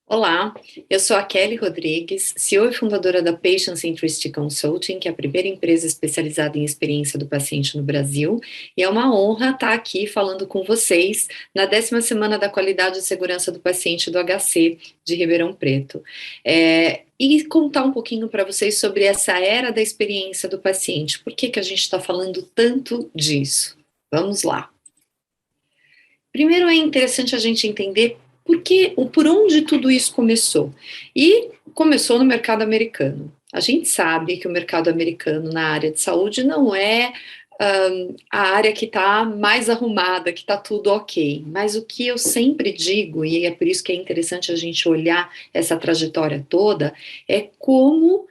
Olá, eu sou a Kelly Rodrigues, CEO e fundadora da Patient Centricity Consulting, que é a primeira empresa especializada em experiência do paciente no Brasil, e é uma honra estar aqui falando com vocês na 10ª Semana da Qualidade e Segurança do Paciente do HC de Ribeirão Preto. E contar um pouquinho para vocês sobre essa era da experiência do paciente. Por que a gente está falando tanto disso? Vamos lá. Primeiro é interessante a gente entender por onde tudo isso começou. E começou no mercado americano. A gente sabe que o mercado americano na área de saúde não é a área que está mais arrumada, que está tudo ok. Mas o que eu sempre digo, e é por isso que é interessante a gente olhar essa trajetória toda, é como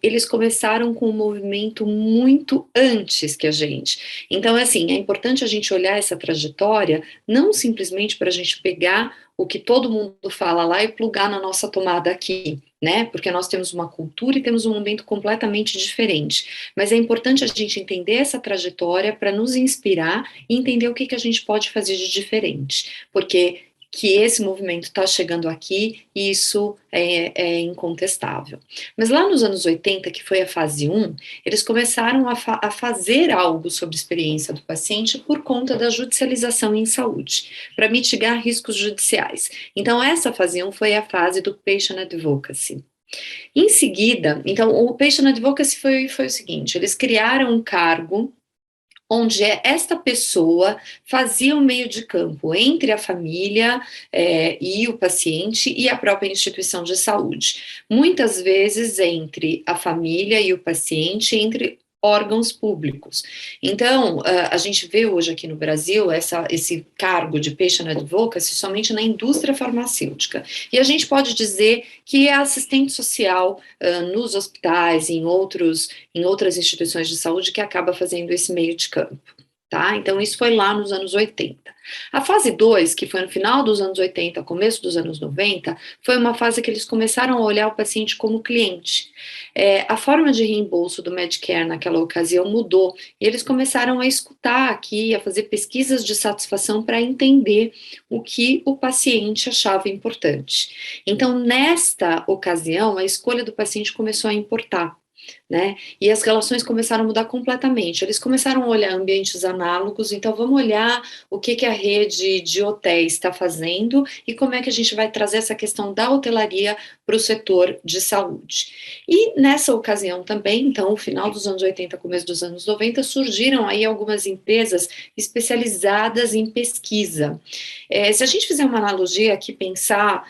eles começaram com um movimento muito antes que a gente. Então, assim, é importante a gente olhar essa trajetória, não simplesmente para a gente pegar o que todo mundo fala lá e plugar na nossa tomada aqui, né? Porque nós temos uma cultura e temos um momento completamente diferente. Mas é importante a gente entender essa trajetória para nos inspirar e entender o que a gente pode fazer de diferente. Porque que esse movimento está chegando aqui, isso é incontestável. Mas lá nos anos 80, que foi a fase 1, eles começaram a fazer algo sobre a experiência do paciente por conta da judicialização em saúde, para mitigar riscos judiciais. Então, essa fase 1 foi a fase do patient advocacy. Em seguida, então, o patient advocacy foi o seguinte, eles criaram um cargo onde esta pessoa fazia o meio de campo entre a família e o paciente e a própria instituição de saúde. Muitas vezes entre a família e o paciente, entre órgãos públicos. Então, a gente vê hoje aqui no Brasil esse cargo de patient advocacy somente na indústria farmacêutica. E a gente pode dizer que é assistente social nos hospitais e em outras instituições de saúde que acaba fazendo esse meio de campo. Tá? Então, isso foi lá nos anos 80. A fase 2, que foi no final dos anos 80, começo dos anos 90, foi uma fase que eles começaram a olhar o paciente como cliente. A forma de reembolso do Medicare naquela ocasião mudou, e eles começaram a escutar aqui, a fazer pesquisas de satisfação para entender o que o paciente achava importante. Então, nesta ocasião, a escolha do paciente começou a importar. Né? E as relações começaram a mudar completamente. Eles começaram a olhar ambientes análogos, então vamos olhar o que a rede de hotéis está fazendo e como é que a gente vai trazer essa questão da hotelaria para o setor de saúde. E nessa ocasião também, então, no final dos anos 80, começo dos anos 90, surgiram aí algumas empresas especializadas em pesquisa. Se a gente fizer uma analogia aqui, pensar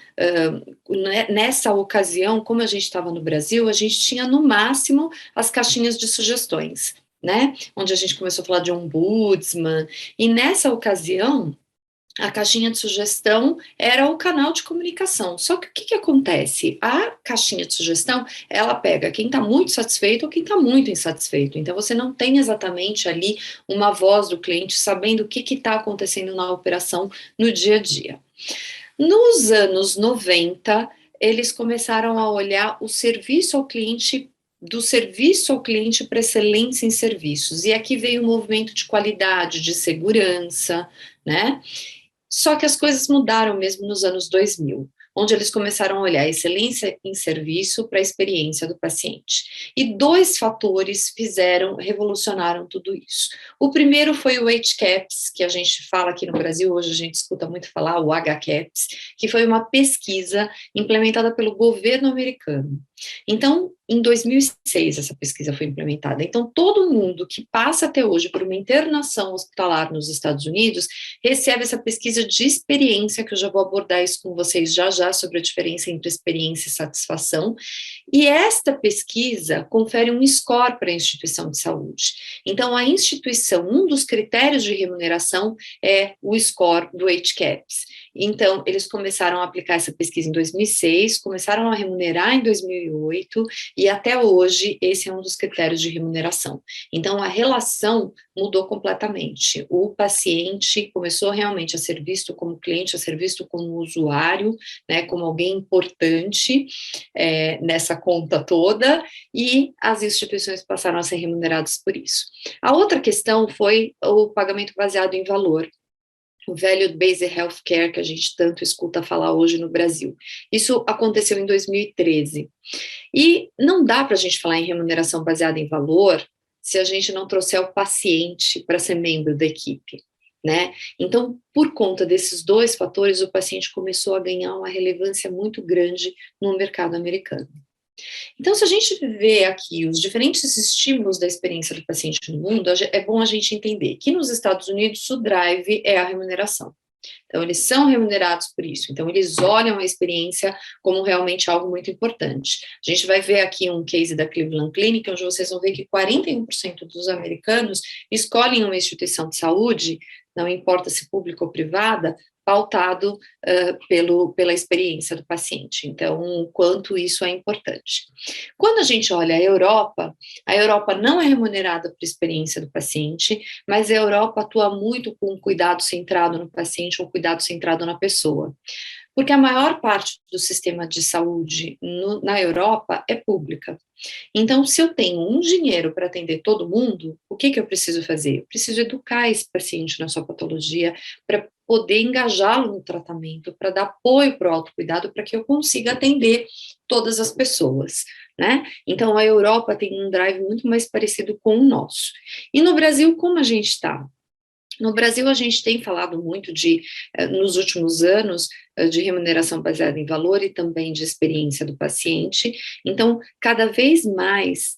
nessa ocasião, como a gente estava no Brasil, a gente tinha no máximo as caixinhas de sugestões, né? Onde a gente começou a falar de ombudsman, e nessa ocasião, a caixinha de sugestão era o canal de comunicação. Só que o que acontece? A caixinha de sugestão, ela pega quem está muito satisfeito ou quem está muito insatisfeito. Então, você não tem exatamente ali uma voz do cliente sabendo o que está acontecendo na operação no dia a dia. Nos anos 90, eles começaram a olhar o serviço ao cliente, do serviço ao cliente para excelência em serviços. E aqui veio o movimento de qualidade, de segurança, né? Só que as coisas mudaram mesmo nos anos 2000, onde eles começaram a olhar a excelência em serviço para a experiência do paciente. E dois fatores revolucionaram tudo isso. O primeiro foi o HCAHPS, que a gente fala aqui no Brasil, hoje a gente escuta muito falar, o HCAHPS, que foi uma pesquisa implementada pelo governo americano. Então, em 2006, essa pesquisa foi implementada. Então, todo mundo que passa até hoje por uma internação hospitalar nos Estados Unidos recebe essa pesquisa de experiência, que eu já vou abordar isso com vocês já sobre a diferença entre experiência e satisfação. E esta pesquisa confere um score para a instituição de saúde. Então, a instituição, um dos critérios de remuneração é o score do HCAHPS. Então, eles começaram a aplicar essa pesquisa em 2006, começaram a remunerar em 2008, e até hoje esse é um dos critérios de remuneração. Então, a relação mudou completamente. O paciente começou realmente a ser visto como cliente, a ser visto como usuário, né, como alguém importante nessa conta toda, e as instituições passaram a ser remuneradas por isso. A outra questão foi o pagamento baseado em valor. o Value-Based Healthcare que a gente tanto escuta falar hoje no Brasil. Isso aconteceu em 2013. E não dá para a gente falar em remuneração baseada em valor se a gente não trouxer o paciente para ser membro da equipe, né? Então, por conta desses dois fatores, o paciente começou a ganhar uma relevância muito grande no mercado americano. Então, se a gente vê aqui os diferentes estímulos da experiência do paciente no mundo, é bom a gente entender que nos Estados Unidos o drive é a remuneração. Então, eles são remunerados por isso. Então, eles olham a experiência como realmente algo muito importante. A gente vai ver aqui um case da Cleveland Clinic, onde vocês vão ver que 41% dos americanos escolhem uma instituição de saúde, não importa se pública ou privada, pautado pela experiência do paciente. Então, o quanto isso é importante. Quando a gente olha a Europa não é remunerada por experiência do paciente, mas a Europa atua muito com cuidado centrado no paciente ou cuidado centrado na pessoa. Porque a maior parte do sistema de saúde na Europa é pública. Então, se eu tenho um dinheiro para atender todo mundo, o que eu preciso fazer? Eu preciso educar esse paciente na sua patologia para poder engajá-lo no tratamento, para dar apoio para o autocuidado, para que eu consiga atender todas as pessoas, né? Então, a Europa tem um drive muito mais parecido com o nosso. E no Brasil, como a gente está? No Brasil, a gente tem falado muito nos últimos anos, de remuneração baseada em valor e também de experiência do paciente. Então, cada vez mais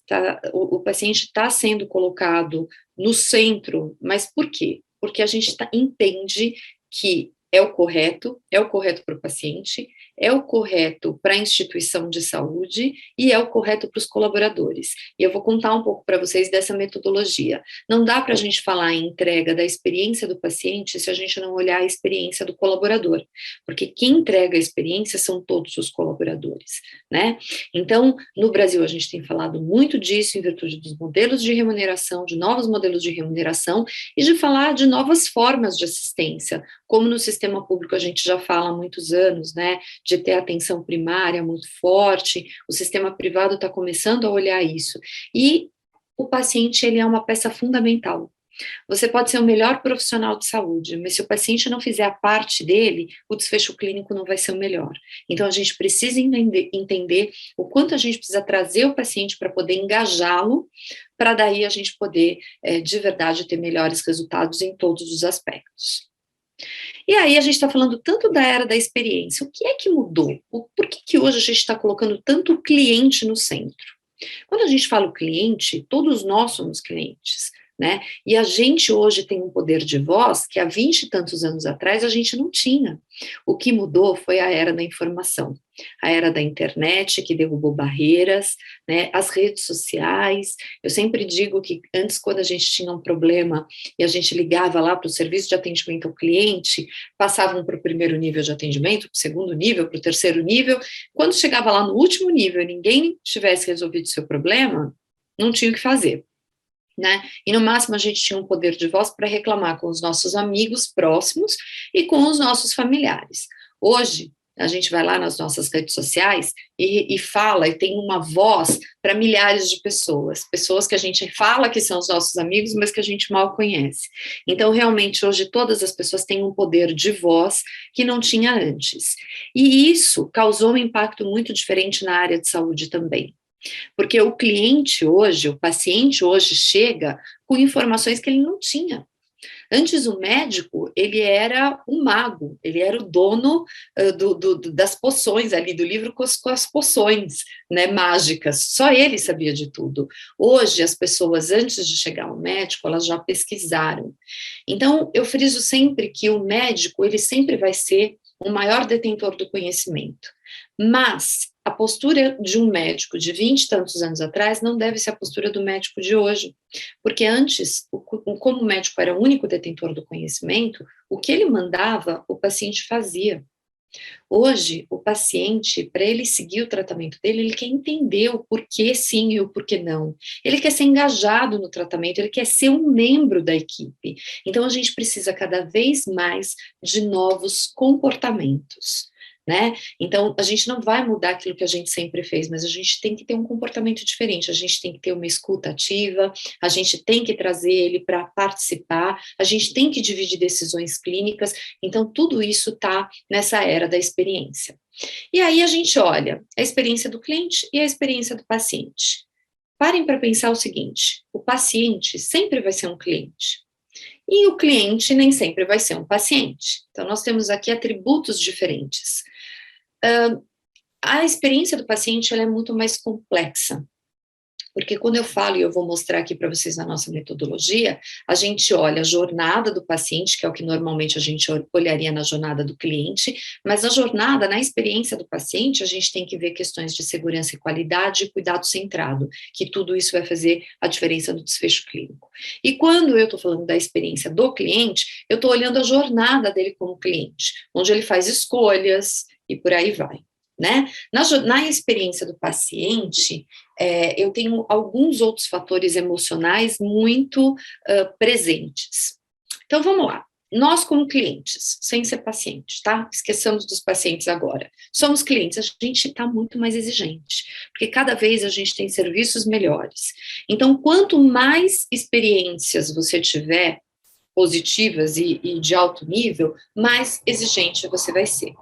o paciente está sendo colocado no centro, mas por quê? Porque a gente entende que é o correto para o paciente, é o correto para a instituição de saúde e é o correto para os colaboradores. E eu vou contar um pouco para vocês dessa metodologia. Não dá para a gente falar em entrega da experiência do paciente se a gente não olhar a experiência do colaborador, porque quem entrega a experiência são todos os colaboradores, né? Então, no Brasil, a gente tem falado muito disso em virtude dos modelos de remuneração, de novos modelos de remuneração e de falar de novas formas de assistência, como no sistema público a gente já fala há muitos anos, né, de ter atenção primária muito forte, o sistema privado está começando a olhar isso, e o paciente, ele é uma peça fundamental. Você pode ser o melhor profissional de saúde, mas se o paciente não fizer a parte dele, o desfecho clínico não vai ser o melhor. Então, a gente precisa entender o quanto a gente precisa trazer o paciente para poder engajá-lo, para daí a gente poder, de verdade, ter melhores resultados em todos os aspectos. E aí a gente está falando tanto da era da experiência, o que é que mudou? Por que hoje a gente está colocando tanto o cliente no centro? Quando a gente fala o cliente, todos nós somos clientes, né? E a gente hoje tem um poder de voz que há 20 e tantos anos atrás a gente não tinha. O que mudou foi a era da informação, a era da internet que derrubou barreiras, né? As redes sociais. Eu sempre digo que antes, quando a gente tinha um problema e a gente ligava lá para o serviço de atendimento ao cliente, passavam para o primeiro nível de atendimento, para o segundo nível, para o terceiro nível. Quando chegava lá no último nível e ninguém tivesse resolvido o seu problema, não tinha o que fazer, né? E no máximo a gente tinha um poder de voz para reclamar com os nossos amigos próximos e com os nossos familiares. Hoje, a gente vai lá nas nossas redes sociais e fala e tem uma voz para milhares de pessoas, pessoas que a gente fala que são os nossos amigos, mas que a gente mal conhece. Então, realmente, hoje todas as pessoas têm um poder de voz que não tinha antes. E isso causou um impacto muito diferente na área de saúde também. Porque o cliente hoje, o paciente hoje chega com informações que ele não tinha. Antes o médico, ele era um mago, ele era o dono das poções ali, do livro com as poções, né, mágicas, só ele sabia de tudo. Hoje as pessoas, antes de chegar ao médico, elas já pesquisaram. Então eu friso sempre que o médico, ele sempre vai ser o maior detentor do conhecimento, mas a postura de um médico de 20 e tantos anos atrás não deve ser a postura do médico de hoje, porque antes, como o médico era o único detentor do conhecimento, o que ele mandava, o paciente fazia. Hoje, o paciente, para ele seguir o tratamento dele, ele quer entender o porquê sim e o porquê não. Ele quer ser engajado no tratamento, ele quer ser um membro da equipe. Então, a gente precisa cada vez mais de novos comportamentos. né? Então, a gente não vai mudar aquilo que a gente sempre fez, mas a gente tem que ter um comportamento diferente, a gente tem que ter uma escuta ativa, a gente tem que trazer ele para participar, a gente tem que dividir decisões clínicas, então tudo isso está nessa era da experiência. E aí a gente olha a experiência do cliente e a experiência do paciente. Parem para pensar o seguinte: o paciente sempre vai ser um cliente. E o cliente nem sempre vai ser um paciente. Então, nós temos aqui atributos diferentes. A experiência do paciente ela é muito mais complexa, porque quando eu falo, e eu vou mostrar aqui para vocês na nossa metodologia, a gente olha a jornada do paciente, que é o que normalmente a gente olharia na jornada do cliente, mas na jornada, na experiência do paciente, a gente tem que ver questões de segurança e qualidade e cuidado centrado, que tudo isso vai fazer a diferença no desfecho clínico. E quando eu estou falando da experiência do cliente, eu estou olhando a jornada dele como cliente, onde ele faz escolhas e por aí vai. Né? Na experiência do paciente, eu tenho alguns outros fatores emocionais muito presentes. Então, vamos lá. Nós, como clientes, sem ser pacientes, tá? Esqueçamos dos pacientes agora. Somos clientes, a gente está muito mais exigente, porque cada vez a gente tem serviços melhores. Então, quanto mais experiências você tiver, positivas e de alto nível, mais exigente você vai ser.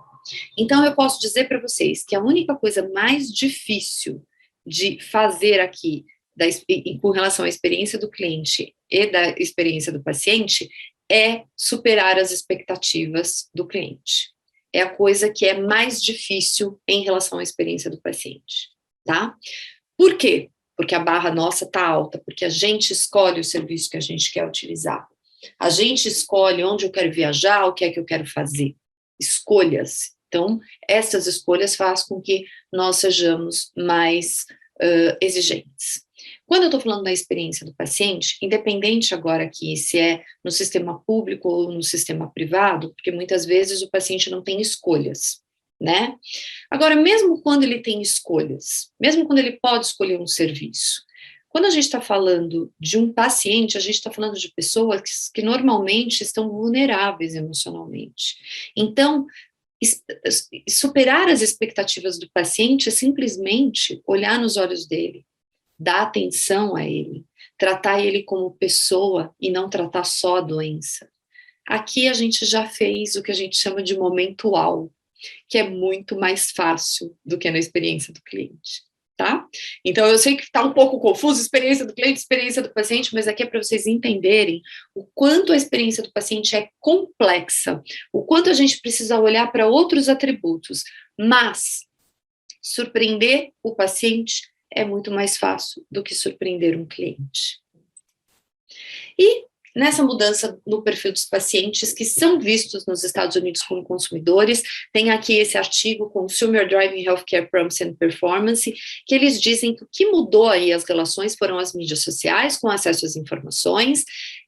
Então, eu posso dizer para vocês que a única coisa mais difícil de fazer aqui, com relação à experiência do cliente e da experiência do paciente, é superar as expectativas do cliente. É a coisa que é mais difícil em relação à experiência do paciente, tá? Por quê? Porque a barra nossa está alta, porque a gente escolhe o serviço que a gente quer utilizar. A gente escolhe onde eu quero viajar, o que é que eu quero fazer. Escolhas. Então, essas escolhas fazem com que nós sejamos mais exigentes. Quando eu estou falando da experiência do paciente, independente agora aqui se é no sistema público ou no sistema privado, porque muitas vezes o paciente não tem escolhas, né? Agora, mesmo quando ele tem escolhas, mesmo quando ele pode escolher um serviço, quando a gente está falando de um paciente, a gente está falando de pessoas que normalmente estão vulneráveis emocionalmente. Então, superar as expectativas do paciente é simplesmente olhar nos olhos dele, dar atenção a ele, tratar ele como pessoa e não tratar só a doença. Aqui a gente já fez o que a gente chama de momento uau, que é muito mais fácil do que na experiência do cliente. Tá? Então, eu sei que está um pouco confuso, experiência do cliente, experiência do paciente, mas aqui é para vocês entenderem o quanto a experiência do paciente é complexa, o quanto a gente precisa olhar para outros atributos, mas surpreender o paciente é muito mais fácil do que surpreender um cliente. E nessa mudança no perfil dos pacientes que são vistos nos Estados Unidos como consumidores, tem aqui esse artigo Consumer Driving Healthcare Promise and Performance, que eles dizem que o que mudou aí as relações foram as mídias sociais com acesso às informações,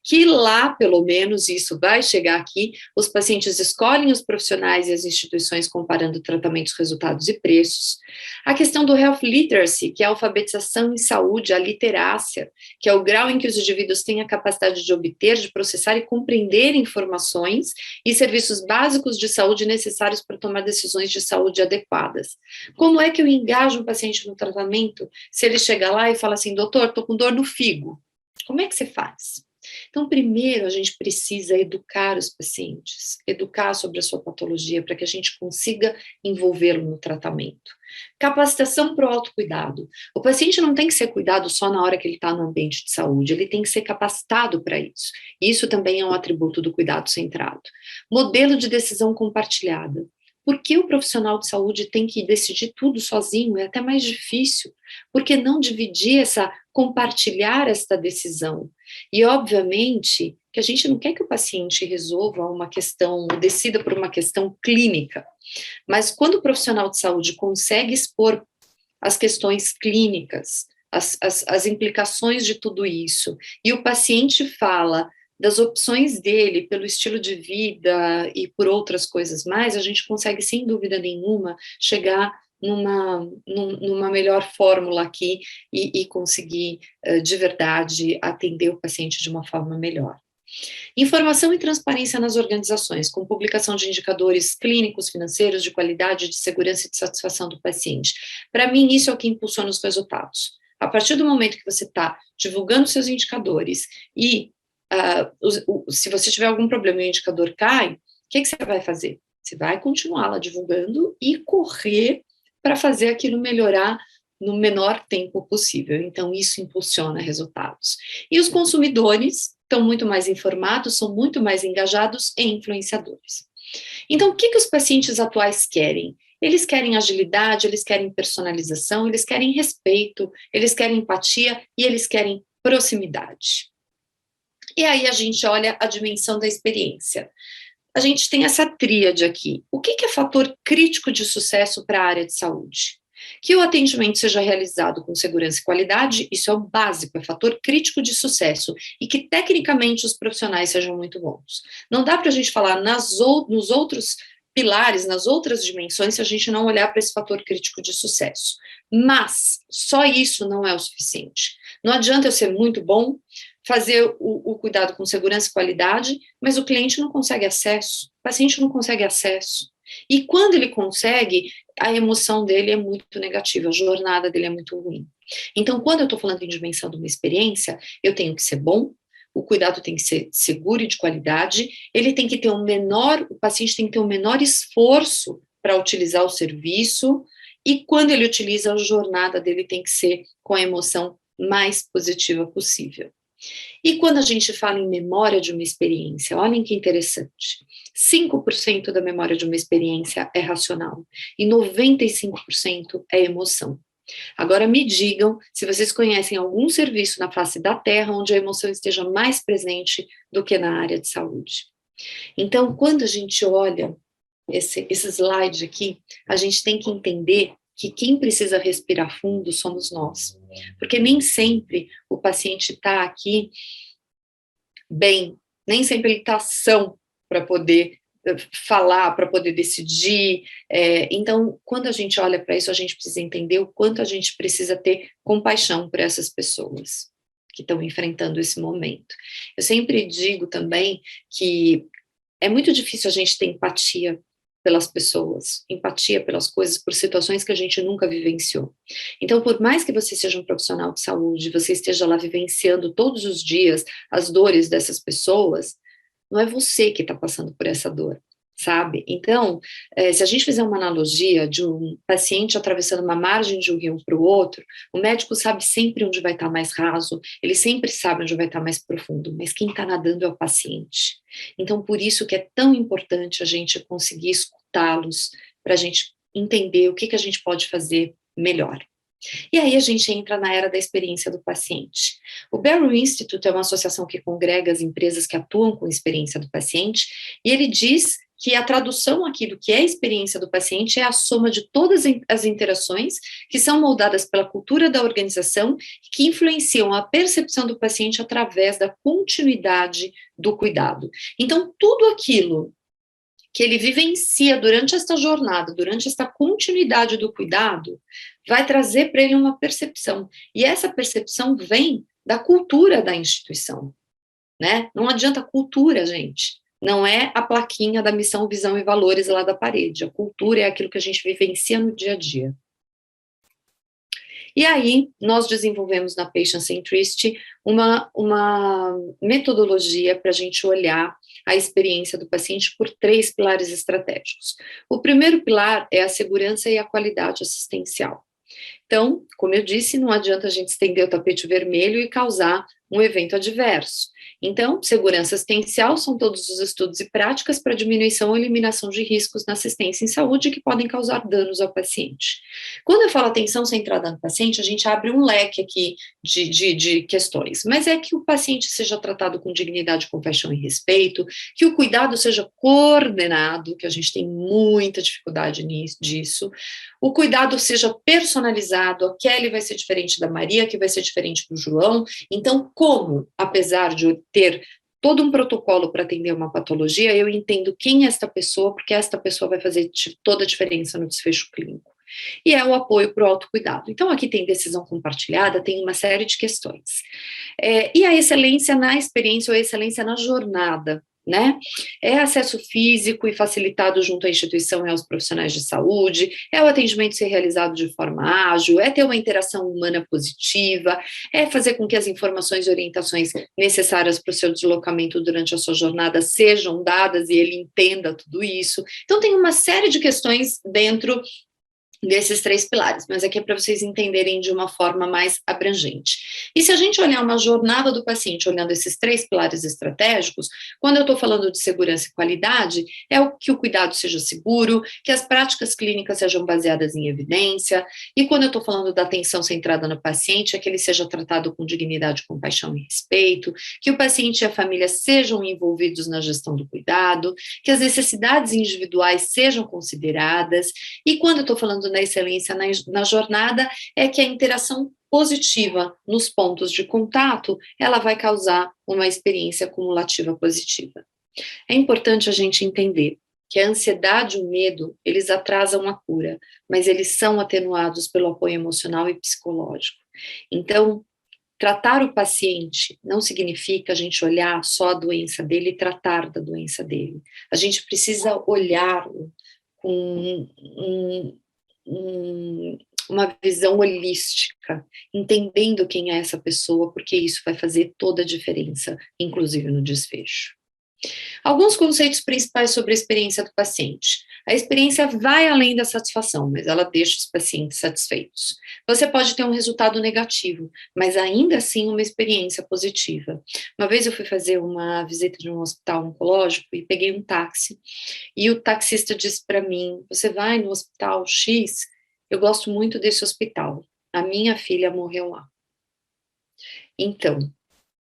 que lá, pelo menos, isso vai chegar aqui, os pacientes escolhem os profissionais e as instituições comparando tratamentos, resultados e preços. A questão do Health Literacy, que é a alfabetização em saúde, a literácia, que é o grau em que os indivíduos têm a capacidade de obter, de processar e compreender informações e serviços básicos de saúde necessários para tomar decisões de saúde adequadas. Como é que eu engajo um paciente no tratamento se ele chega lá e fala assim, doutor, estou com dor no figo? Como é que você faz? Então, primeiro, a gente precisa educar os pacientes, educar sobre a sua patologia, para que a gente consiga envolvê-lo no tratamento. Capacitação para o autocuidado. O paciente não tem que ser cuidado só na hora que ele está no ambiente de saúde, ele tem que ser capacitado para isso. Isso também é um atributo do cuidado centrado. Modelo de decisão compartilhada. Por que o profissional de saúde tem que decidir tudo sozinho? É até mais difícil. Por que não dividir compartilhar esta decisão? E, obviamente, que a gente não quer que o paciente resolva uma questão, decida por uma questão clínica. Mas quando o profissional de saúde consegue expor as questões clínicas, as implicações de tudo isso, e o paciente fala das opções dele pelo estilo de vida e por outras coisas mais, a gente consegue, sem dúvida nenhuma, chegar numa melhor fórmula aqui e conseguir, de verdade, atender o paciente de uma forma melhor. Informação e transparência nas organizações, com publicação de indicadores clínicos, financeiros, de qualidade, de segurança e de satisfação do paciente. Para mim, isso é o que impulsiona os resultados. A partir do momento que você está divulgando seus indicadores e se você tiver algum problema e o indicador cai, o que você vai fazer? Você vai continuar lá divulgando e correr para fazer aquilo melhorar no menor tempo possível. Então, isso impulsiona resultados. E os consumidores estão muito mais informados, são muito mais engajados e influenciadores. Então, o que os pacientes atuais querem? Eles querem agilidade, eles querem personalização, eles querem respeito, eles querem empatia e eles querem proximidade. E aí a gente olha a dimensão da experiência. A gente tem essa tríade aqui. O que é fator crítico de sucesso para a área de saúde? Que o atendimento seja realizado com segurança e qualidade, isso é o básico, é fator crítico de sucesso, e que tecnicamente os profissionais sejam muito bons. Não dá para a gente falar nos outros pilares, nas outras dimensões, se a gente não olhar para esse fator crítico de sucesso. Mas só isso não é o suficiente. Não adianta eu ser muito bom, fazer o cuidado com segurança e qualidade, mas o cliente não consegue acesso, o paciente não consegue acesso. E quando ele consegue, a emoção dele é muito negativa, a jornada dele é muito ruim. Então, quando eu estou falando em dimensão de uma experiência, eu tenho que ser bom, o cuidado tem que ser seguro e de qualidade, ele tem que ter o paciente tem que ter um menor esforço para utilizar o serviço, e quando ele utiliza, a jornada dele tem que ser com a emoção mais positiva possível. E quando a gente fala em memória de uma experiência, olhem que interessante, 5% da memória de uma experiência é racional e 95% é emoção. Agora me digam se vocês conhecem algum serviço na face da Terra onde a emoção esteja mais presente do que na área de saúde. Então, quando a gente olha esse slide aqui, a gente tem que entender que quem precisa respirar fundo somos nós. Porque nem sempre o paciente está aqui bem, nem sempre ele está são para poder falar, para poder decidir. Então, quando a gente olha para isso, a gente precisa entender o quanto a gente precisa ter compaixão por essas pessoas que estão enfrentando esse momento. Eu sempre digo também que é muito difícil a gente ter empatia pelas pessoas, empatia pelas coisas, por situações que a gente nunca vivenciou. Então, por mais que você seja um profissional de saúde, você esteja lá vivenciando todos os dias as dores dessas pessoas, não é você que está passando por essa dor, sabe? Então, se a gente fizer uma analogia de um paciente atravessando uma margem de um rio para o outro, o médico sabe sempre onde vai estar mais raso, ele sempre sabe onde vai estar mais profundo, mas quem está nadando é o paciente. Então, por isso que é tão importante a gente conseguir escutá-los, para a gente entender o que a gente pode fazer melhor. E aí a gente entra na era da experiência do paciente. O Barrow Institute é uma associação que congrega as empresas que atuam com a experiência do paciente, e ele diz que a tradução aqui do que é a experiência do paciente é a soma de todas as interações que são moldadas pela cultura da organização e que influenciam a percepção do paciente através da continuidade do cuidado. Então, tudo aquilo que ele vivencia durante esta jornada, durante esta continuidade do cuidado, vai trazer para ele uma percepção. E essa percepção vem da cultura da instituição, né? Não adianta cultura, gente. Não é a plaquinha da missão, visão e valores lá da parede. A cultura é aquilo que a gente vivencia no dia a dia. E aí, nós desenvolvemos na Patient Centricity uma metodologia para a gente olhar a experiência do paciente por 3 pilares estratégicos. O primeiro pilar é a segurança e a qualidade assistencial. Então, como eu disse, não adianta a gente estender o tapete vermelho e causar um evento adverso. Então, segurança assistencial são todos os estudos e práticas para diminuição ou eliminação de riscos na assistência em saúde que podem causar danos ao paciente. Quando eu falo atenção centrada no paciente, a gente abre um leque aqui de questões, mas é que o paciente seja tratado com dignidade, compaixão e respeito, que o cuidado seja coordenado, que a gente tem muita dificuldade disso, o cuidado seja personalizado, a Kelly vai ser diferente da Maria, que vai ser diferente do João. Então, como, apesar de eu ter todo um protocolo para atender uma patologia, eu entendo quem é esta pessoa, porque esta pessoa vai fazer toda a diferença no desfecho clínico. E é o apoio para o autocuidado. Então, aqui tem decisão compartilhada, tem uma série de questões. E a excelência na experiência ou a excelência na jornada, né? É acesso físico e facilitado junto à instituição e aos profissionais de saúde, é o atendimento ser realizado de forma ágil, é ter uma interação humana positiva, é fazer com que as informações e orientações necessárias para o seu deslocamento durante a sua jornada sejam dadas e ele entenda tudo isso. Então, tem uma série de questões dentro desses 3 pilares, mas aqui é para vocês entenderem de uma forma mais abrangente. E se a gente olhar uma jornada do paciente, olhando esses 3 pilares estratégicos, quando eu estou falando de segurança e qualidade, é o que o cuidado seja seguro, que as práticas clínicas sejam baseadas em evidência, e quando eu estou falando da atenção centrada no paciente, é que ele seja tratado com dignidade, compaixão e respeito, que o paciente e a família sejam envolvidos na gestão do cuidado, que as necessidades individuais sejam consideradas, e quando eu estou falando na excelência na jornada, é que a interação positiva nos pontos de contato, ela vai causar uma experiência cumulativa positiva. É importante a gente entender que a ansiedade e o medo, eles atrasam a cura, mas eles são atenuados pelo apoio emocional e psicológico. Então, tratar o paciente não significa a gente olhar só a doença dele e tratar da doença dele. A gente precisa olhar com uma visão holística, entendendo quem é essa pessoa, porque isso vai fazer toda a diferença, inclusive no desfecho. Alguns conceitos principais sobre a experiência do paciente. A experiência vai além da satisfação, mas ela deixa os pacientes satisfeitos. Você pode ter um resultado negativo, mas ainda assim uma experiência positiva. Uma vez eu fui fazer uma visita de um hospital oncológico e peguei um táxi, e o taxista disse para mim: você vai no hospital X? Eu gosto muito desse hospital. A minha filha morreu lá. Então,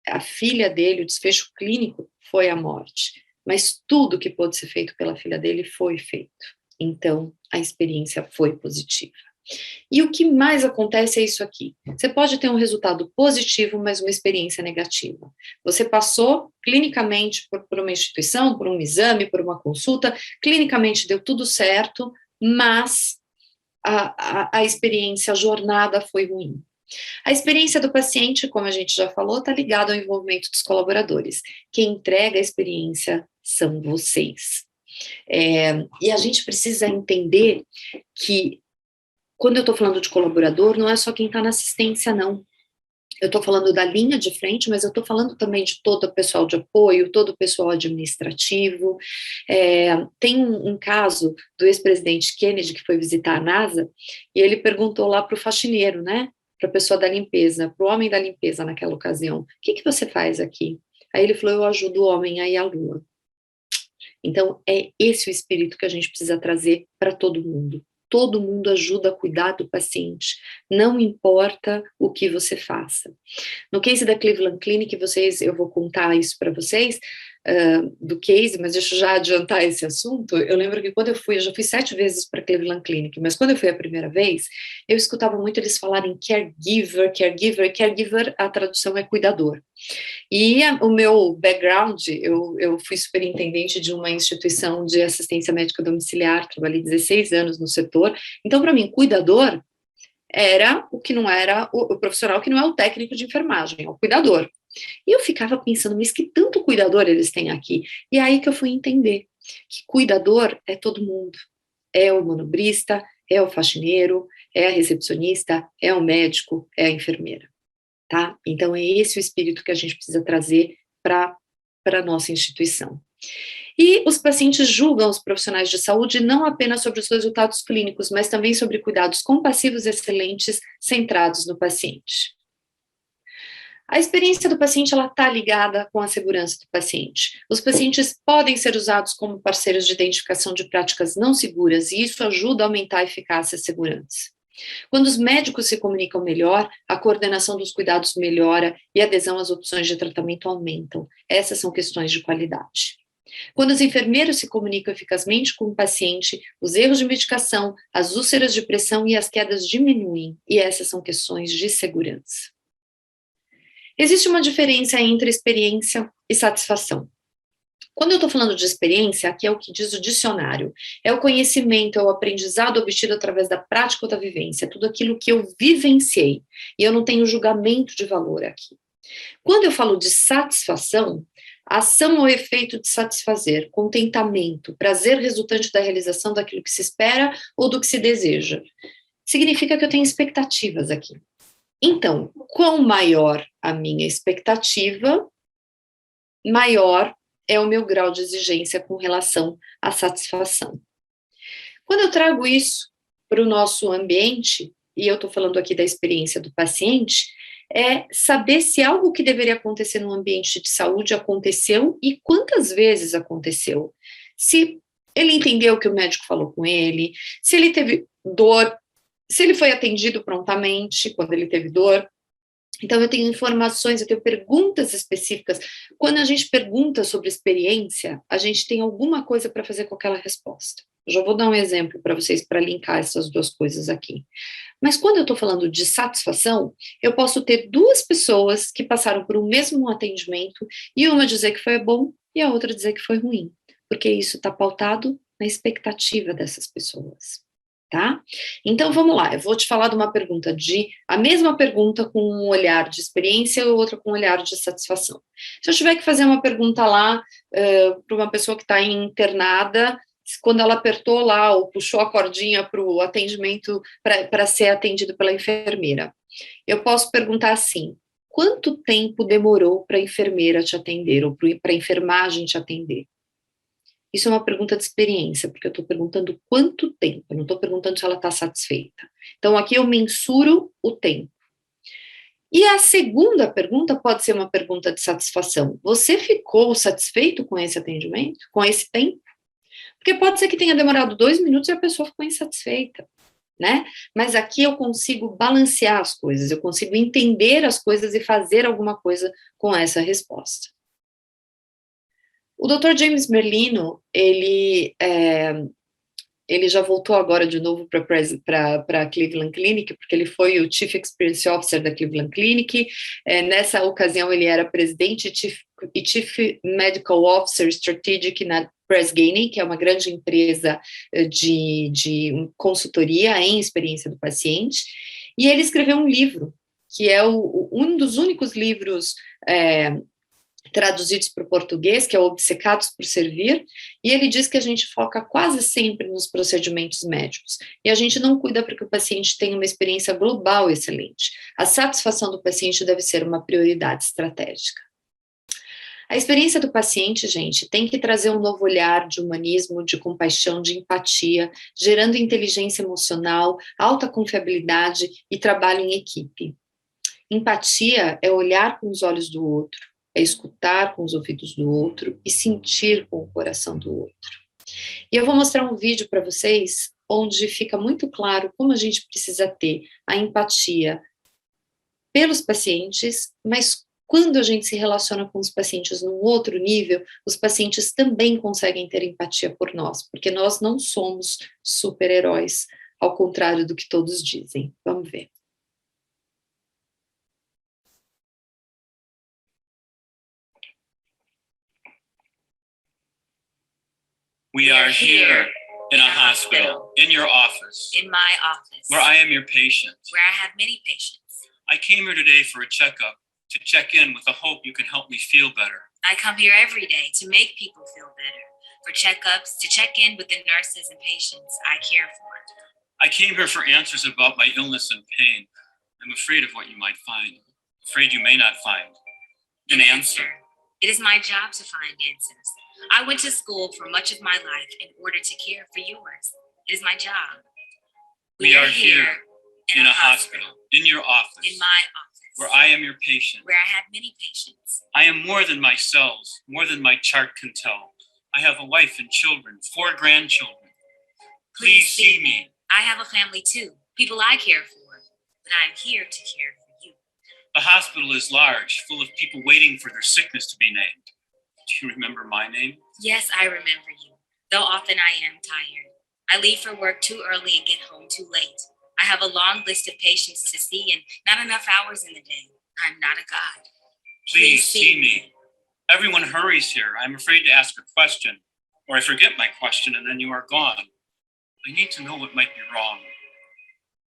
a filha dele, o desfecho clínico foi a morte, mas tudo que pôde ser feito pela filha dele foi feito. Então, a experiência foi positiva. E o que mais acontece é isso aqui. Você pode ter um resultado positivo, mas uma experiência negativa. Você passou clinicamente por uma instituição, por um exame, por uma consulta, clinicamente deu tudo certo, mas a experiência, a jornada foi ruim. A experiência do paciente, como a gente já falou, está ligada ao envolvimento dos colaboradores. Quem entrega a experiência são vocês. E a gente precisa entender que, quando eu estou falando de colaborador, não é só quem está na assistência, não. Eu estou falando da linha de frente, mas eu estou falando também de todo o pessoal de apoio, todo o pessoal administrativo. Tem um caso do ex-presidente Kennedy, que foi visitar a NASA, e ele perguntou lá para o faxineiro, né? Para a pessoa da limpeza, para o homem da limpeza naquela ocasião: o que você faz aqui? Aí ele falou: eu ajudo o homem a ir à lua. Então, é esse o espírito que a gente precisa trazer para todo mundo. Todo mundo ajuda a cuidar do paciente, não importa o que você faça. No case da Cleveland Clinic, eu vou contar isso para vocês, do case, mas deixa eu já adiantar esse assunto. Eu lembro que quando eu já fui 7 vezes para Cleveland Clinic, mas quando eu fui a primeira vez, eu escutava muito eles falarem caregiver, a tradução é cuidador. E o meu background, eu fui superintendente de uma instituição de assistência médica domiciliar, trabalhei 16 anos no setor, então para mim, cuidador era o que não era o profissional que não é o técnico de enfermagem, é o cuidador. E eu ficava pensando, mas que tanto cuidador eles têm aqui? E aí que eu fui entender que cuidador é todo mundo. É o manobrista, é o faxineiro, é a recepcionista, é o médico, é a enfermeira. Tá? Então, é esse o espírito que a gente precisa trazer para a nossa instituição. E os pacientes julgam os profissionais de saúde não apenas sobre os resultados clínicos, mas também sobre cuidados compassivos excelentes centrados no paciente. A experiência do paciente está ligada com a segurança do paciente. Os pacientes podem ser usados como parceiros de identificação de práticas não seguras, e isso ajuda a aumentar a eficácia e a segurança. Quando os médicos se comunicam melhor, a coordenação dos cuidados melhora e a adesão às opções de tratamento aumentam. Essas são questões de qualidade. Quando os enfermeiros se comunicam eficazmente com o paciente, os erros de medicação, as úlceras de pressão e as quedas diminuem, e essas são questões de segurança. Existe uma diferença entre experiência e satisfação. Quando eu estou falando de experiência, aqui é o que diz o dicionário. É o conhecimento, é o aprendizado obtido através da prática ou da vivência, tudo aquilo que eu vivenciei. E eu não tenho julgamento de valor aqui. Quando eu falo de satisfação, ação ou efeito de satisfazer, contentamento, prazer resultante da realização daquilo que se espera ou do que se deseja. Significa que eu tenho expectativas aqui. Então, quanto maior a minha expectativa, maior é o meu grau de exigência com relação à satisfação. Quando eu trago isso para o nosso ambiente, e eu estou falando aqui da experiência do paciente, é saber se algo que deveria acontecer no ambiente de saúde aconteceu e quantas vezes aconteceu. Se ele entendeu o que o médico falou com ele, se ele teve dor, se ele foi atendido prontamente quando ele teve dor. Então, eu tenho informações, eu tenho perguntas específicas. Quando a gente pergunta sobre experiência, a gente tem alguma coisa para fazer com aquela resposta. Eu já vou dar um exemplo para vocês para linkar essas duas coisas aqui. Mas quando eu estou falando de satisfação, eu posso ter duas pessoas que passaram por um mesmo atendimento e uma dizer que foi bom e a outra dizer que foi ruim, porque isso está pautado na expectativa dessas pessoas. Tá? Então vamos lá, eu vou te falar de uma pergunta a mesma pergunta com um olhar de experiência e outra com um olhar de satisfação. Se eu tiver que fazer uma pergunta lá para uma pessoa que está internada, quando ela apertou lá ou puxou a cordinha para o atendimento para ser atendido pela enfermeira, eu posso perguntar assim: quanto tempo demorou para a enfermeira te atender ou para a enfermagem te atender? Isso é uma pergunta de experiência, porque eu estou perguntando quanto tempo, eu não estou perguntando se ela está satisfeita. Então, aqui eu mensuro o tempo. E a segunda pergunta pode ser uma pergunta de satisfação. Você ficou satisfeito com esse atendimento? Com esse tempo? Porque pode ser que tenha demorado 2 minutos e a pessoa ficou insatisfeita, né? Mas aqui eu consigo balancear as coisas, eu consigo entender as coisas e fazer alguma coisa com essa resposta. O Dr. James Merlino, ele já voltou agora de novo para a Cleveland Clinic, porque ele foi o Chief Experience Officer da Cleveland Clinic. Nessa ocasião, ele era presidente e Chief Medical Officer Strategic na Press Ganey, que é uma grande empresa de consultoria em experiência do paciente. E ele escreveu um livro, que é um dos únicos livros traduzidos para o português, que é Obcecados por Servir, e ele diz que a gente foca quase sempre nos procedimentos médicos, e a gente não cuida para que o paciente tenha uma experiência global excelente. A satisfação do paciente deve ser uma prioridade estratégica. A experiência do paciente, gente, tem que trazer um novo olhar de humanismo, de compaixão, de empatia, gerando inteligência emocional, alta confiabilidade e trabalho em equipe. Empatia é olhar com os olhos do outro, é escutar com os ouvidos do outro e sentir com o coração do outro. E eu vou mostrar um vídeo para vocês onde fica muito claro como a gente precisa ter a empatia pelos pacientes, mas quando a gente se relaciona com os pacientes num outro nível, os pacientes também conseguem ter empatia por nós, porque nós não somos super-heróis, ao contrário do que todos dizem. Vamos ver. We are here in a hospital, in your office, in my office, where I am your patient. where I have many patients. I came here today for a checkup, to check in with the hope you can help me feel better. I come here every day to make people feel better, for checkups, to check in with the nurses and patients I care for. I came here for answers about my illness and pain. I'm afraid of what you might find, afraid you may not find an answer. It is my job to find answers. I went to school for much of my life in order to care for yours. It is my job. We are here in a hospital, in your office, in my office, where I am your patient. where I have many patients. I am more than my cells, more than my chart can tell. I have a wife and children, 4 grandchildren. Please see me. I have a family too, people I care for, but I'm here to care for you. The hospital is large, full of people waiting for their sickness to be named. Do you remember my name? Yes, I remember you, though often I am tired. I leave for work too early and get home too late. I have a long list of patients to see and not enough hours in the day. I'm not a god. Please see me. Everyone hurries here. I'm afraid to ask a question, or I forget my question and then you are gone. I need to know what might be wrong.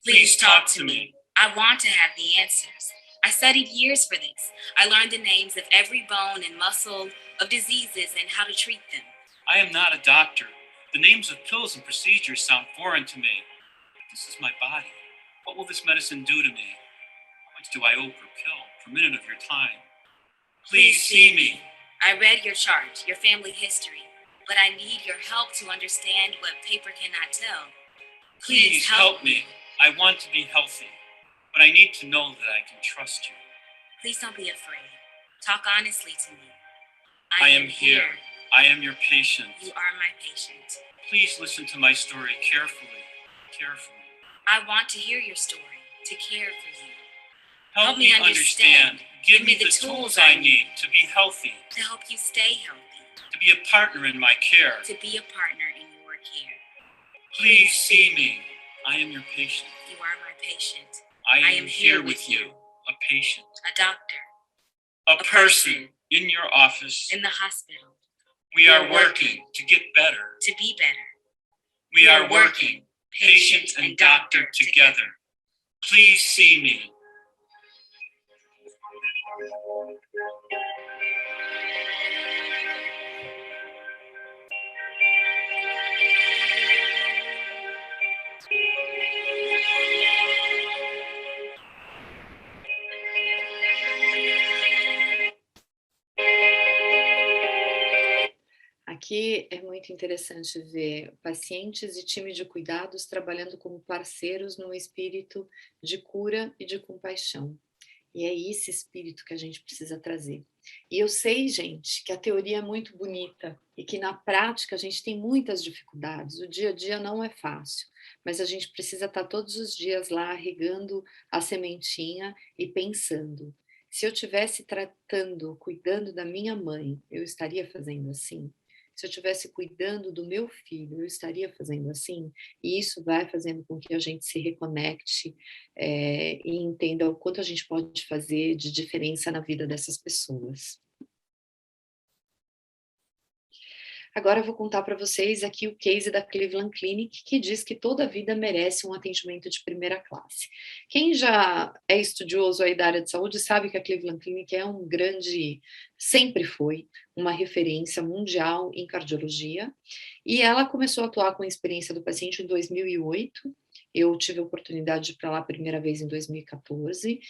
Please talk to me. I want to have the answers. I studied years for this. I learned the names of every bone and muscle, of diseases and how to treat them. I am not a doctor. The names of pills and procedures sound foreign to me. This is my body. What will this medicine do to me? How much do I owe per pill, per minute of your time? Please see me. I read your chart, your family history, but I need your help to understand what paper cannot tell. Please help me. I want to be healthy, but I need to know that I can trust you. Please don't be afraid. Talk honestly to me. I am here. I am your patient. You are my patient. Please listen to my story carefully, carefully. I want to hear your story, to care for you. Help me understand. Give me the tools I need to be healthy, To help you stay healthy, to be a partner in my care. to be a partner in your care. Please see me. I am your patient. You are my patient, I am here with you, a patient, a doctor, a person in your office. in the hospital, We are working to get better. to be better. We are working, patient and doctor together. Please see me. Aqui é muito interessante ver pacientes e time de cuidados trabalhando como parceiros num espírito de cura e de compaixão. E é esse espírito que a gente precisa trazer. E eu sei, gente, que a teoria é muito bonita e que na prática a gente tem muitas dificuldades. O dia a dia não é fácil, mas a gente precisa estar todos os dias lá regando a sementinha e pensando. Se eu estivesse tratando, cuidando da minha mãe, eu estaria fazendo assim? Se eu estivesse cuidando do meu filho, eu estaria fazendo assim? E isso vai fazendo com que a gente se reconecte e entenda o quanto a gente pode fazer de diferença na vida dessas pessoas. Agora eu vou contar para vocês aqui o case da Cleveland Clinic, que diz que toda vida merece um atendimento de primeira classe. Quem já é estudioso aí da área de saúde sabe que a Cleveland Clinic é sempre foi uma referência mundial em cardiologia, e ela começou a atuar com a experiência do paciente em 2008. Eu tive a oportunidade de ir para lá a primeira vez em 2014,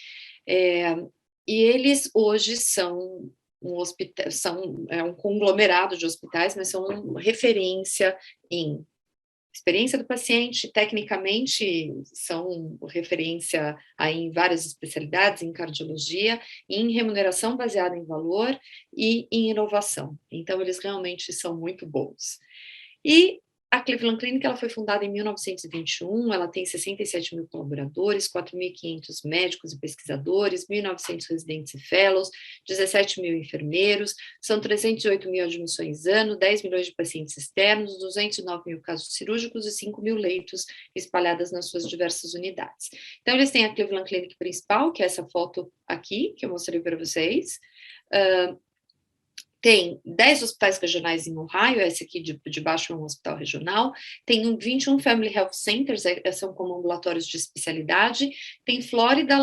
e eles hoje são um conglomerado de hospitais, mas são referência em experiência do paciente, tecnicamente são referência aí em várias especialidades, em cardiologia, em remuneração baseada em valor e em inovação. Então, eles realmente são muito bons. E a Cleveland Clinic ela foi fundada em 1921, ela tem 67 mil colaboradores, 4.500 médicos e pesquisadores, 1.900 residentes e fellows, 17 mil enfermeiros, são 308 mil admissões ano, 10 milhões de pacientes externos, 209 mil casos cirúrgicos e 5 mil leitos espalhadas nas suas diversas unidades. Então, eles têm a Cleveland Clinic principal, que é essa foto aqui, que eu mostrei para vocês. Tem 10 hospitais regionais em Ohio, esse aqui de baixo é um hospital regional, tem 21 Family Health Centers, são como ambulatórios de especialidade, tem Flórida,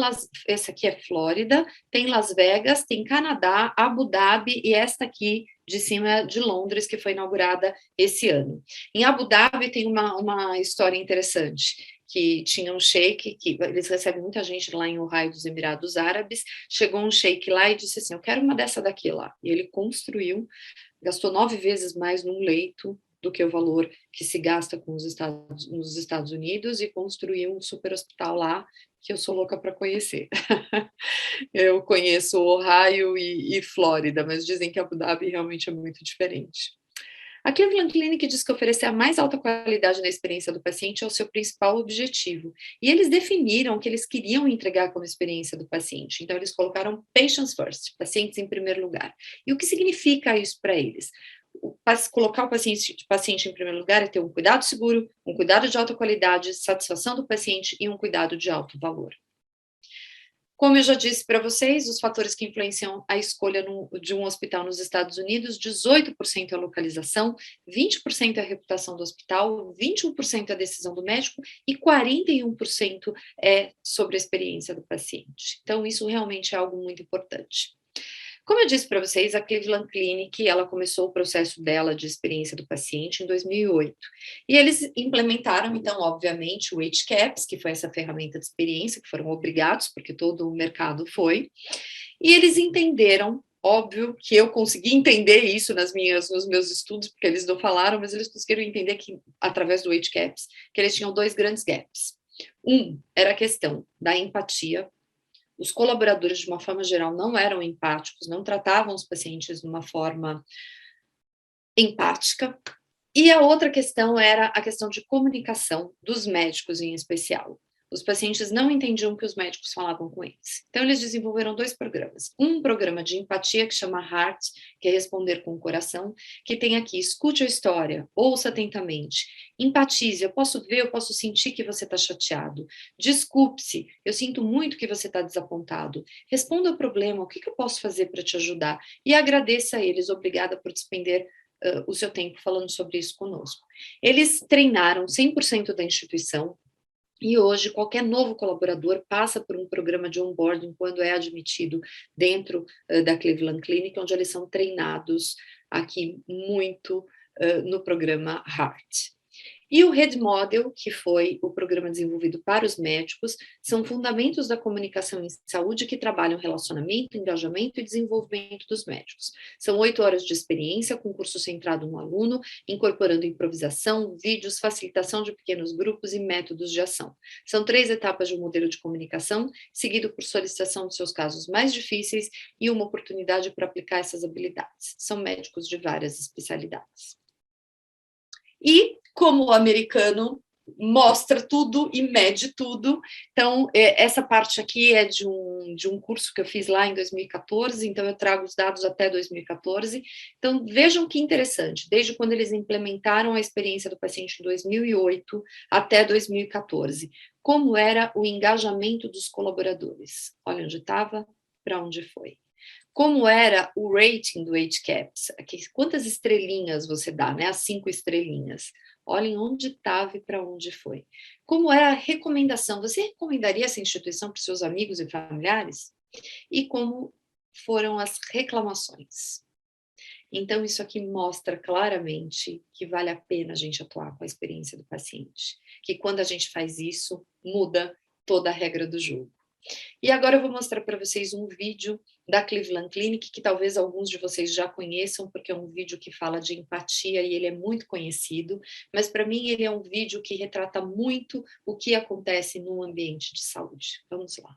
esse aqui é Flórida, tem Las Vegas, tem Canadá, Abu Dhabi e esta aqui de cima de Londres, que foi inaugurada esse ano. Em Abu Dhabi tem uma história interessante, que tinha um sheik, que eles recebem muita gente lá em Ohio dos Emirados Árabes, chegou um sheik lá e disse assim, eu quero uma dessa daqui lá, e ele construiu, gastou 9 vezes mais num leito do que o valor que se gasta nos Estados Unidos, e construiu um super hospital lá, que eu sou louca para conhecer. Eu conheço Ohio e Flórida, mas dizem que Abu Dhabi realmente é muito diferente. A Cleveland Clinic diz que oferecer a mais alta qualidade na experiência do paciente é o seu principal objetivo. E eles definiram o que eles queriam entregar como experiência do paciente. Então, eles colocaram patients first, pacientes em primeiro lugar. E o que significa isso para eles? Colocar o paciente em primeiro lugar é ter um cuidado seguro, um cuidado de alta qualidade, satisfação do paciente e um cuidado de alto valor. Como eu já disse para vocês, os fatores que influenciam a escolha de um hospital nos Estados Unidos, 18% é a localização, 20% é a reputação do hospital, 21% é a decisão do médico e 41% é sobre a experiência do paciente. Então, isso realmente é algo muito importante. Como eu disse para vocês, a Cleveland Clinic, ela começou o processo dela de experiência do paciente em 2008. E eles implementaram, então, obviamente, o HCAHPS, que foi essa ferramenta de experiência, que foram obrigados, porque todo o mercado foi. E eles entenderam, óbvio que eu consegui entender isso nos meus estudos, porque eles não falaram, mas eles conseguiram entender que, através do HCAHPS, que eles tinham dois grandes gaps. Um era a questão da empatia. Os colaboradores, de uma forma geral, não eram empáticos, não tratavam os pacientes de uma forma empática. E a outra questão era a questão de comunicação dos médicos, em especial. Os pacientes não entendiam o que os médicos falavam com eles. Então, eles desenvolveram dois programas. Um programa de empatia, que chama Heart, que é responder com o coração, que tem aqui, escute a história, ouça atentamente, empatize, eu posso ver, eu posso sentir que você está chateado, desculpe-se, eu sinto muito que você está desapontado, responda o problema, o que eu posso fazer para te ajudar? E agradeça a eles, obrigada por despender o seu tempo falando sobre isso conosco. Eles treinaram 100% da instituição, e hoje, qualquer novo colaborador passa por um programa de onboarding quando é admitido dentro da Cleveland Clinic, onde eles são treinados aqui muito no programa HEART. E o Red Model, que foi o programa desenvolvido para os médicos, são fundamentos da comunicação em saúde que trabalham relacionamento, engajamento e desenvolvimento dos médicos. São 8 horas de experiência, com curso centrado no aluno, incorporando improvisação, vídeos, facilitação de pequenos grupos e métodos de ação. São 3 etapas de um modelo de comunicação, seguido por solicitação dos seus casos mais difíceis e uma oportunidade para aplicar essas habilidades. São médicos de várias especialidades. E, como o americano mostra tudo e mede tudo, então, essa parte aqui é de um curso que eu fiz lá em 2014, então eu trago os dados até 2014. Então, vejam que interessante, desde quando eles implementaram a experiência do paciente em 2008 até 2014, como era o engajamento dos colaboradores. Olha onde estava, para onde foi. Como era o rating do HCAHPS? Quantas estrelinhas você dá, né? As 5 estrelinhas. Olhem onde estava e para onde foi. Como era a recomendação? Você recomendaria essa instituição para os seus amigos e familiares? E como foram as reclamações? Então, isso aqui mostra claramente que vale a pena a gente atuar com a experiência do paciente. Que quando a gente faz isso, muda toda a regra do jogo. E agora eu vou mostrar para vocês um vídeo da Cleveland Clinic, que talvez alguns de vocês já conheçam, porque é um vídeo que fala de empatia e ele é muito conhecido, mas para mim ele é um vídeo que retrata muito o que acontece no ambiente de saúde. Vamos lá.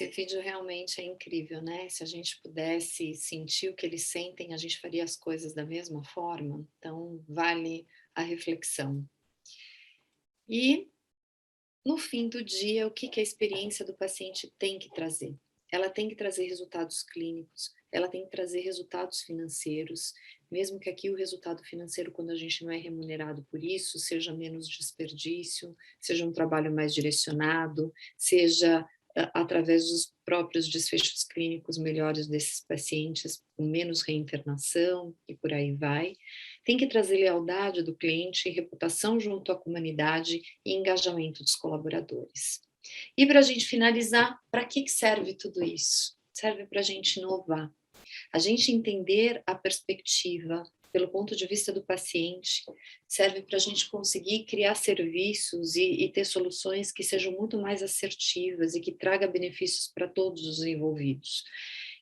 Esse vídeo realmente é incrível, né? Se a gente pudesse sentir o que eles sentem, a gente faria as coisas da mesma forma. Então, vale a reflexão. E, no fim do dia, o que a experiência do paciente tem que trazer? Ela tem que trazer resultados clínicos, ela tem que trazer resultados financeiros, mesmo que aqui o resultado financeiro, quando a gente não é remunerado por isso, seja menos desperdício, seja um trabalho mais direcionado, seja através dos próprios desfechos clínicos melhores desses pacientes, com menos reinternação e por aí vai. Tem que trazer lealdade do cliente, reputação junto à comunidade e engajamento dos colaboradores. E para a gente finalizar, para que serve tudo isso? Serve para a gente inovar. A gente entender a perspectiva pelo ponto de vista do paciente, serve para a gente conseguir criar serviços e ter soluções que sejam muito mais assertivas e que tragam benefícios para todos os envolvidos.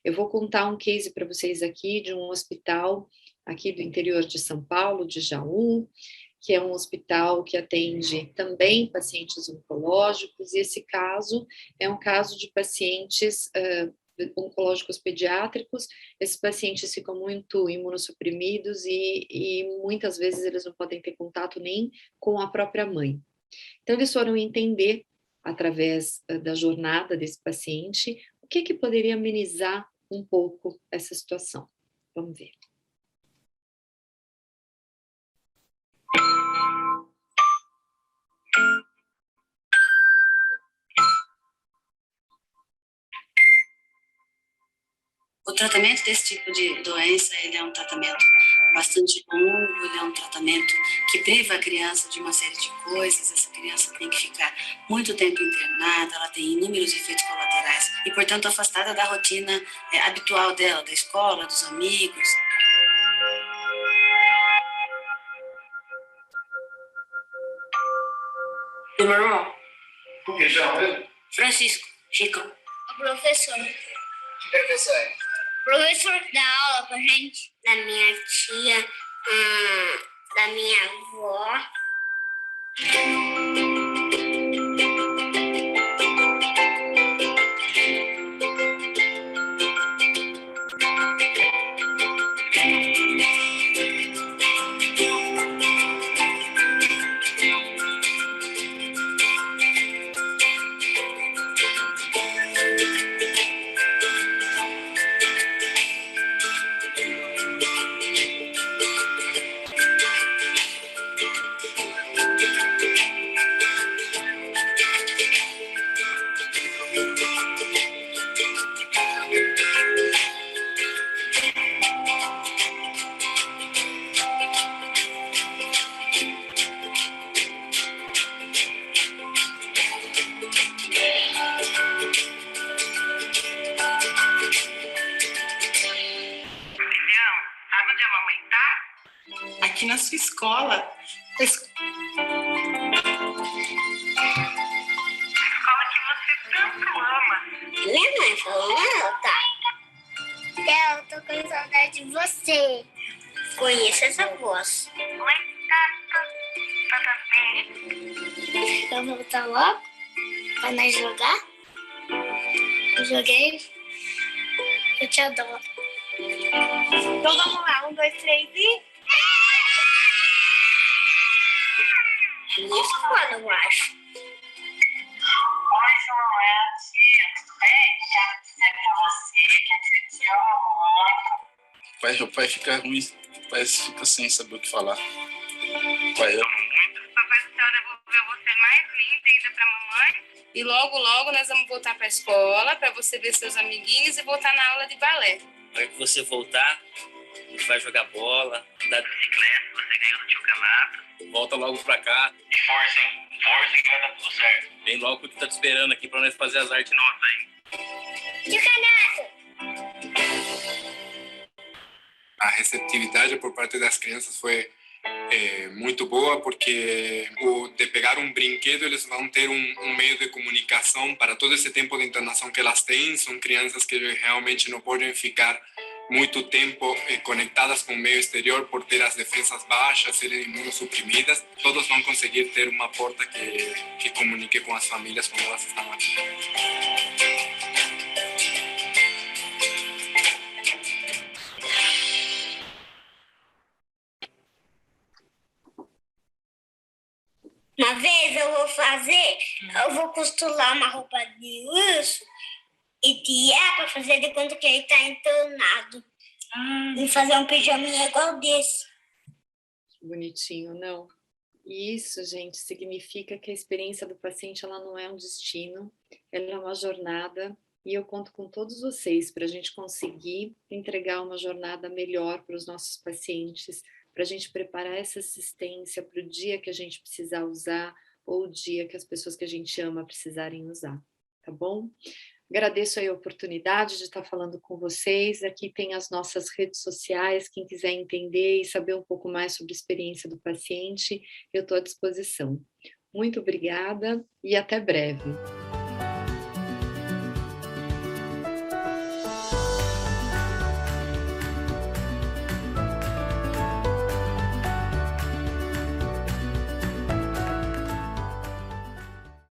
Eu vou contar um case para vocês aqui de um hospital aqui do interior de São Paulo, de Jaú, que é um hospital que atende também pacientes oncológicos, e esse caso é um caso de pacientes oncológicos pediátricos. Esses pacientes ficam muito imunossuprimidos e muitas vezes eles não podem ter contato nem com a própria mãe. Então, eles foram entender, através da jornada desse paciente, o que poderia amenizar um pouco essa situação. Vamos ver. O tratamento desse tipo de doença, ele é um tratamento bastante longo, ele é um tratamento que priva a criança de uma série de coisas. Essa criança tem que ficar muito tempo internada, ela tem inúmeros efeitos colaterais e, portanto, afastada da rotina habitual dela, da escola, dos amigos. E meu irmão? Como que chama ele? Francisco, Chico. O professor. Que professor é? O professor dá aula pra gente. Da minha tia, da minha avó. Sabe onde a mamãe tá? Aqui na sua escola. A escola que você tanto ama. Minha mãe falou, não, tá. Eu tô com saudade de você. Conheço essa voz. Oi, Tato. Tudo bem? Eu vou voltar logo pra nós jogar. Eu joguei. Eu te adoro. Então vamos lá, 1, 2, 3 e... É minha escola, eu acho. Oi, João, tia, tudo bem? Quero dizer pra você que a tia ama muito. Vai ficar ruim, vai ficar sem saber o que falar. Vai eu. Papai do céu devolveu você mais linda ainda pra mamãe. E logo, logo nós vamos voltar para a escola, para você ver seus amiguinhos e voltar na aula de balé. Na hora que você voltar, a gente vai jogar bola, andar de bicicleta, você ganhou no tio Canato. Volta logo pra cá. E força, hein? Força que vai dar tudo certo. Vem logo porque tá te esperando aqui pra nós fazer as artes novas, hein? Tio Canato! A receptividade por parte das crianças foi muito boa, porque de pegar um brinquedo, eles vão ter um meio de comunicação para todo esse tempo de internação que elas têm. São crianças que realmente não podem ficar muito tempo conectadas com o meio exterior por ter as defesas baixas, serem imunossuprimidas. Todos vão conseguir ter uma porta que comunique com as famílias quando elas estão aqui. vou fazer? Eu vou costurar uma roupa de urso e tirar para fazer de conta que ele está entornado. E fazer um pijaminha igual desse. Bonitinho, não? E isso, gente, significa que a experiência do paciente ela não é um destino, ela é uma jornada, e eu conto com todos vocês para a gente conseguir entregar uma jornada melhor para os nossos pacientes, para a gente preparar essa assistência para o dia que a gente precisar usar, ou o dia que as pessoas que a gente ama precisarem usar, tá bom? Agradeço aí a oportunidade de estar falando com vocês. Aqui tem as nossas redes sociais, quem quiser entender e saber um pouco mais sobre a experiência do paciente, eu estou à disposição. Muito obrigada e até breve.